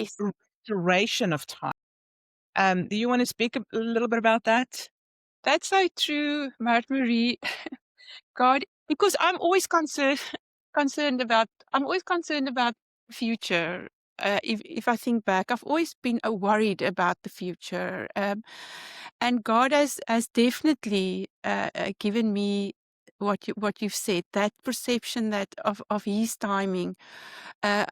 Yes. restoration of time. Do you want to speak a little bit about that? That's so true, Marie. God, because I'm always concerned about the future. If I think back, I've always been worried about the future. And God has definitely given me what you've said, that perception that of His timing. I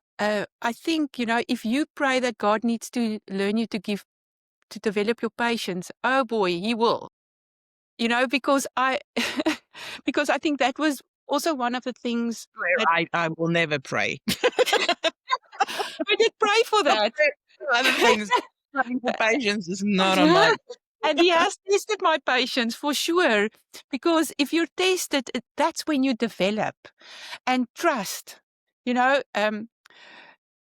think, if you pray that God needs to learn you to develop your patience, oh boy, He will. Because I because I think that was also one of the things Where that I will never pray. I did pray for that. Other things, praying for patience is not on my. And He has tested my patience for sure, because if you're tested, that's when you develop and trust. You know, um,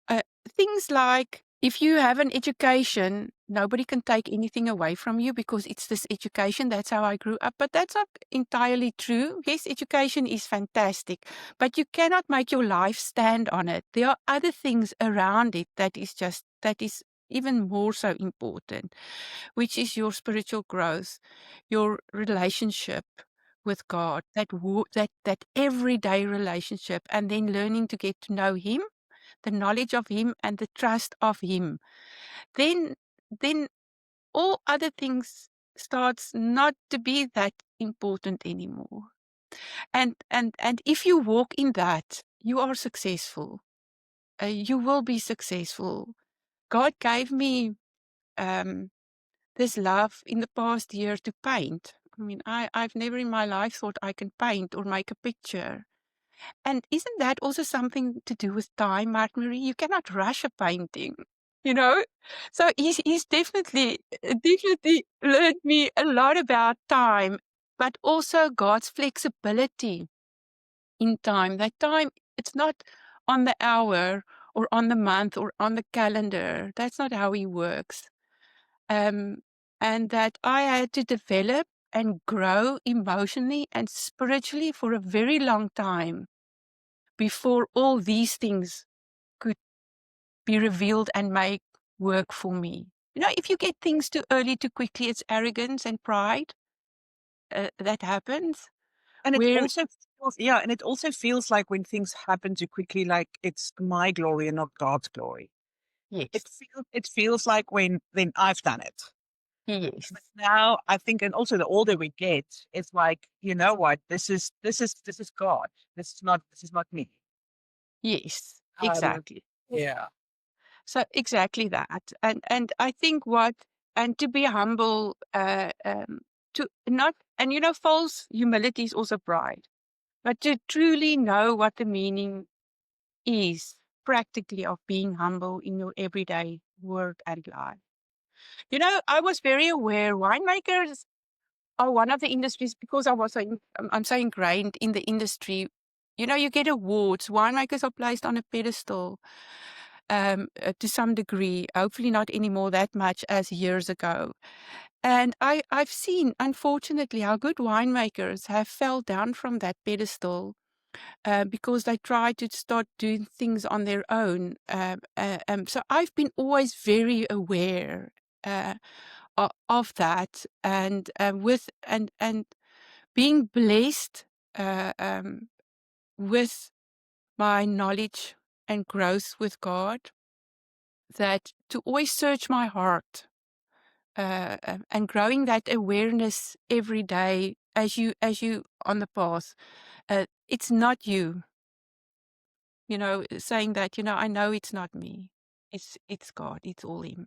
uh, Things like, if you have an education, nobody can take anything away from you because it's this education. That's how I grew up. But that's not entirely true. Yes, education is fantastic, but you cannot make your life stand on it. There are other things around it that is even more so important, which is your spiritual growth, your relationship with God, that everyday relationship, and then learning to get to know Him, the knowledge of Him and the trust of Him. Then then all other things starts not to be that important anymore. And if you walk in that, you are successful. You will be successful. God gave me um, this love in the past year to paint. I mean, I've never in my life thought I can paint or make a picture. And isn't that also something to do with time, Mark Marie? You cannot rush a painting, you know? So he's definitely learned me a lot about time, but also God's flexibility in time. That time, it's not on the hour or on the month or on the calendar. That's not how He works. Um, and that I had to develop and grow emotionally and spiritually for a very long time before all these things could be revealed and make work for me. If you get things too early, too quickly, it's arrogance and pride that happens. And it Where, also feels, yeah, and it also feels like when things happen too quickly, like it's my glory and not God's glory. yes, It feels like when then I've done it. yes, But now I think, and also the older we get, it's like, you know what, this is God. This is not me. yes, Um, exactly. yeah. So exactly that, and I think and to be humble, to not, and false humility is also pride, but to truly know what the meaning is practically of being humble in your everyday work and life. I was very aware winemakers are one of the industries, because I'm so ingrained in the industry. You get awards. Winemakers are placed on a pedestal to some degree, hopefully not anymore that much as years ago. And I've seen, unfortunately, how good winemakers have fell down from that pedestal because they try to start doing things on their own. So I've been always very aware uh, of that, and and being blessed with my knowledge and growth with God, that to always search my heart and growing that awareness every day as you on the path. It's not you. Saying that, I know it's not me. It's God. It's all Him.